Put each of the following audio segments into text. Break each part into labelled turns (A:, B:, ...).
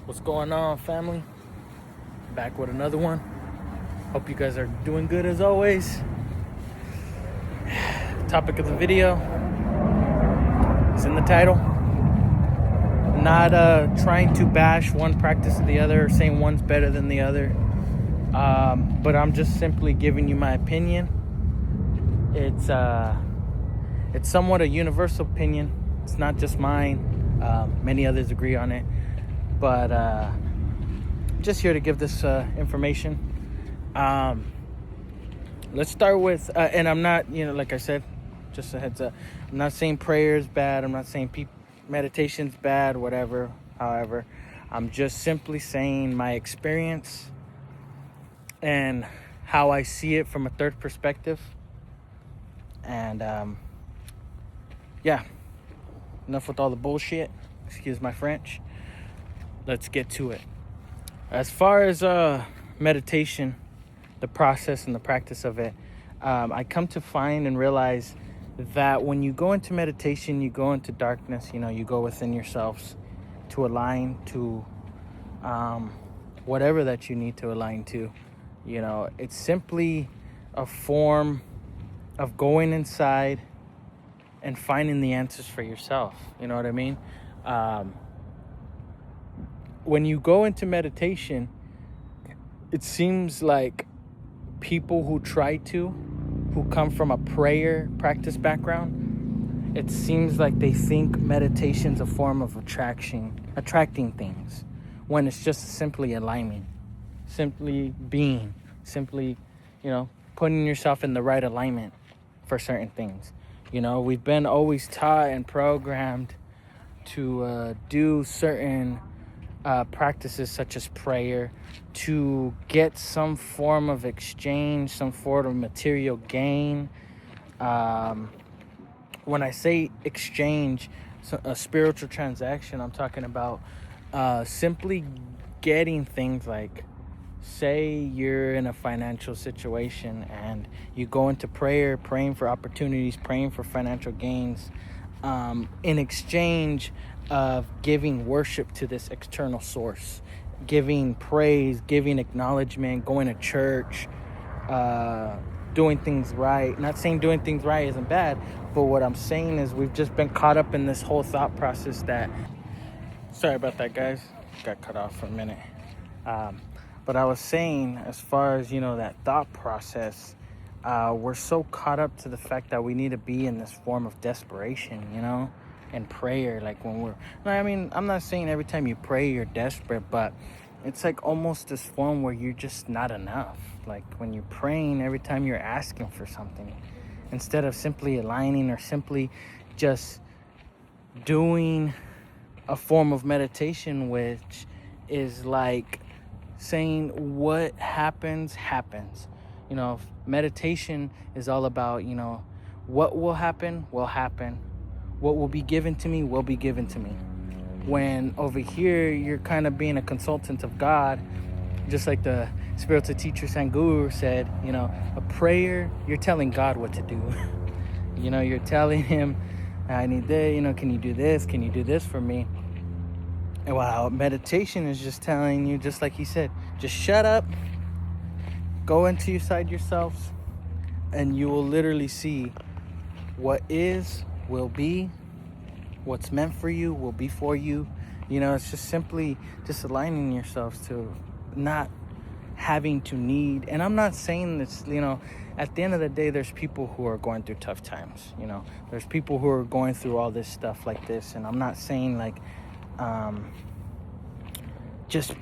A: What's going on, family? Back with another one. Hope you guys are doing good as always. Topic of the video is in the title. Not trying to bash one practice or the other, or saying one's better than the other. But I'm just simply giving you my opinion. It's somewhat a universal opinion. It's not just mine. Many others agree on it. But just here to give this information. Let's start with, and I'm not, like I said, just a heads up. I'm not saying prayer is bad. I'm not saying meditation's bad, whatever. However, I'm just simply saying my experience and how I see it from a third perspective. And yeah, enough with all the bullshit. Excuse my French. Let's get to it. As far as meditation, the process and the practice of it, I come to find and realize that when you go into meditation, you go into darkness, you go within yourselves to align to whatever that you need to align to. It's simply a form of going inside and finding the answers for yourself. You know what I mean? When you go into meditation, it seems like people who come from a prayer practice background, it seems like they think meditation's a form of attracting things, when it's just simply aligning, simply being, simply, putting yourself in the right alignment for certain things. We've been always taught and programmed to do certain practices such as prayer to get some form of exchange, some form of material gain. When I say exchange, a spiritual transaction, I'm talking about simply getting things like, say you're in a financial situation and you go into prayer, praying for opportunities, praying for financial gains, in exchange of giving worship to this external source, giving praise, giving acknowledgement, going to church, doing things right. Not saying doing things right isn't bad, but what I'm saying is we've just been caught up in this whole thought process that, sorry about that, guys, got cut off for a minute. But I was saying, as far as, that thought process, we're so caught up to the fact that we need to be in this form of desperation, and prayer. Like I'm not saying every time you pray you're desperate, but it's like almost this form where you're just not enough. Like when you're praying, every time you're asking for something, instead of simply aligning or simply just doing a form of meditation, which is like saying what happens. Meditation is all about, what will happen will happen. What will be given to me will be given to me. When over here, you're kind of being a consultant of God, just like the spiritual teacher Sadhguru said, a prayer, you're telling God what to do. You're telling him, I need this, can you do this? Can you do this for me? And wow, meditation is just telling you, just like he said, just shut up, go into inside yourselves, and you will literally see what is, will be, what's meant for you will be for you. It's just simply just aligning yourselves to not having to need. And I'm not saying this, at the end of the day, there's people who are going through tough times. There's people who are going through all this stuff like this. And I'm not saying like, just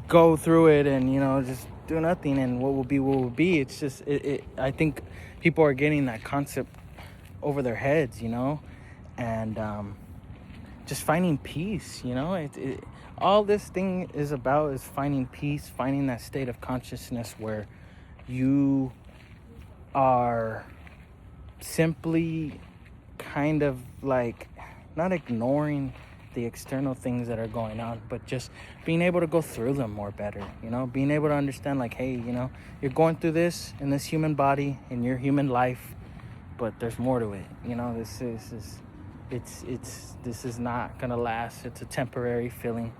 A: go through it and, just do nothing and what will be. It's just, I think people are getting that concept over their heads, and just finding peace. All this thing is about is finding peace, finding that state of consciousness where you are simply kind of like not ignoring the external things that are going on, but just being able to go through them more better, being able to understand like, hey, you're going through this in this human body, in your human life, but there's more to it. This is not gonna last. It's a temporary feeling.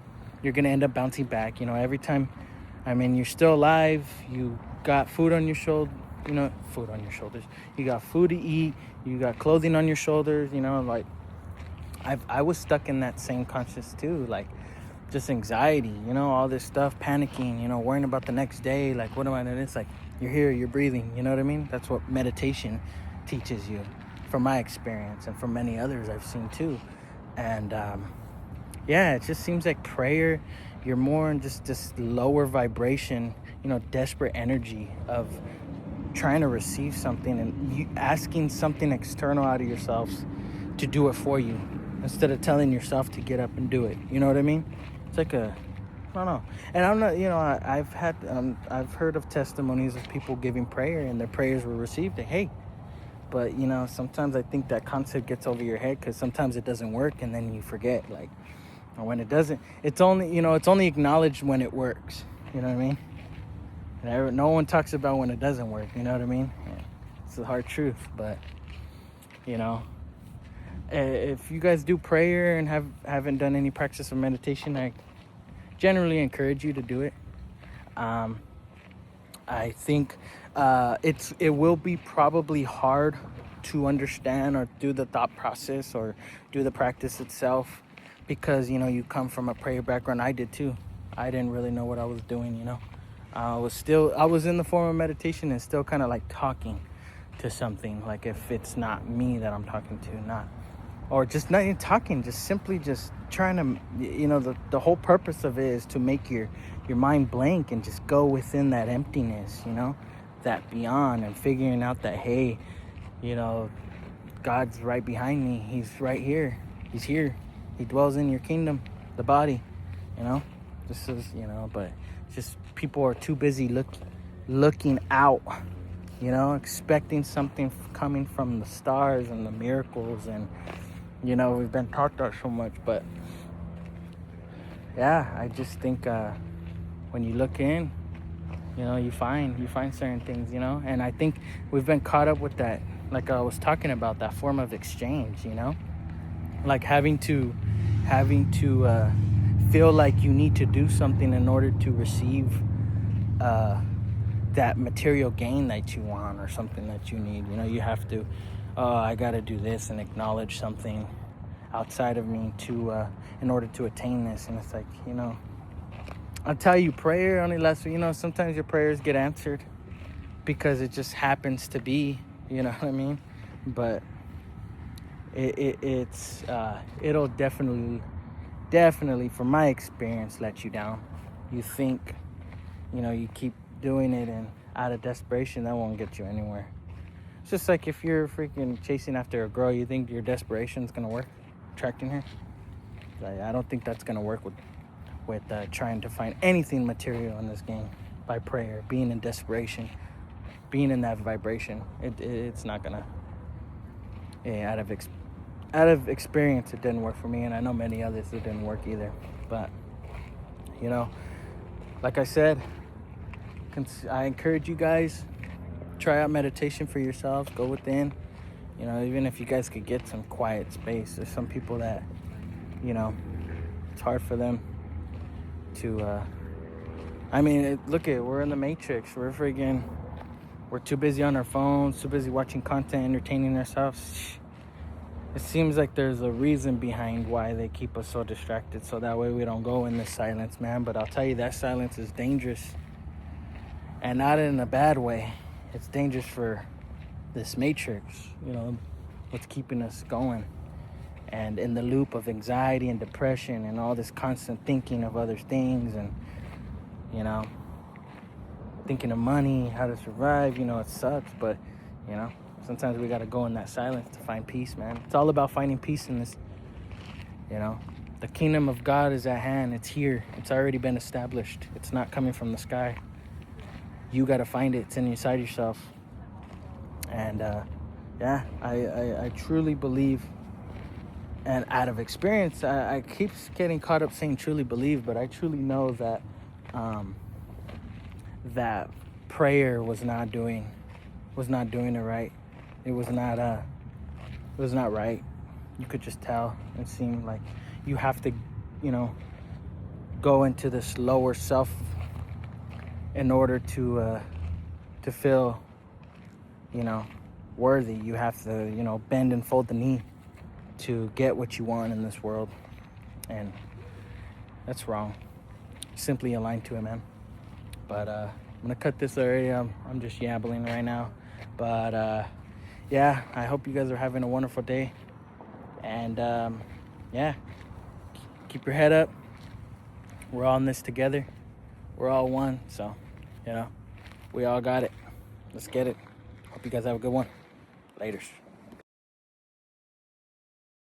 A: you're gonna end up bouncing back. Every time, you're still alive. You got food on your shoulder. Food on your shoulders. You got food to eat. You got clothing on your shoulders. Like I was stuck in that same conscious too. Like just anxiety. All this stuff, panicking. Worrying about the next day. Like what am I doing? It's like you're here. You're breathing. You know what I mean? That's what meditation teaches you, from my experience and from many others I've seen too. And it just seems like prayer, you're more in just this lower vibration, desperate energy of trying to receive something, and you asking something external out of yourselves to do it for you instead of telling yourself to get up and do it. You know what I mean? It's like I don't know. And I'm not, I've heard of testimonies of people giving prayer and their prayers were received. Hey, but sometimes I think that concept gets over your head, because sometimes it doesn't work and then you forget, like, or when it doesn't, it's only acknowledged when it works. You know what I mean? And no one talks about when it doesn't work. You know what I mean? Yeah, it's the hard truth. But if you guys do prayer and haven't done any practice of meditation, I generally encourage you to do it. I think it will be probably hard to understand or do the thought process or do the practice itself, because you come from a prayer background. I did too. I didn't really know what I was doing. I was in the form of meditation and still kind of like talking to something, like if it's not me that I'm talking to, or just not even talking, just simply just trying to, the whole purpose of it is to make your mind blank and just go within that emptiness, that beyond, and figuring out that, hey, God's right behind me. He's right here. He's here. He dwells in your kingdom, the body, this is, but just people are too busy looking out, expecting something coming from the stars and the miracles, and we've been taught that so much. But I just think when you look in, you find certain things, and I think we've been caught up with that, like I was talking about, that form of exchange, like having to feel like you need to do something in order to receive that material gain that you want, or something that you need. You have to, I gotta do this and acknowledge something outside of me to in order to attain this. And it's like, I'll tell you, prayer only lasts, sometimes your prayers get answered because it just happens to be, you know what I mean? But it'll definitely, from my experience, let you down. You think, you keep doing it, and out of desperation, that won't get you anywhere. It's just like if you're freaking chasing after a girl, you think your desperation's gonna work, attracting her. Like, I don't think that's gonna work with trying to find anything material in this game by prayer, being in desperation, being in that vibration. It's not gonna. Out of experience, it didn't work for me, and I know many others it didn't work either. But like I said, I encourage you guys, try out meditation for yourselves. Go within, even if you guys could get some quiet space. There's some people that it's hard for them to we're in the Matrix. We're too busy on our phones, too busy watching content, entertaining ourselves. It seems like there's a reason behind why they keep us so distracted, so that way we don't go in this silence, man. But I'll tell you, that silence is dangerous, and not in a bad way. It's dangerous for this Matrix, what's keeping us going, and in the loop of anxiety and depression and all this constant thinking of other things, and thinking of money, how to survive. It sucks, but sometimes we got to go in that silence to find peace, man. It's all about finding peace in this. The kingdom of God is at hand. It's here. It's already been established. It's not coming from the sky. You got to find it. It's inside yourself. And I truly believe, and out of experience, I keep getting caught up saying truly believe, but I truly know that that prayer was not doing it right. It was not right. You could just tell. It seemed like you have to, go into this lower self in order to feel, you know, worthy. You have to, you know, bend and fold the knee to get what you want in this world. And that's wrong. Simply align to it, man. But I'm gonna cut this already. I'm just yabbling right now. But yeah, I hope you guys are having a wonderful day. And yeah, keep your head up. We're all in this together. We're all one. So, you know, we all got it. Let's get it. Hope you guys have a good one. Laters.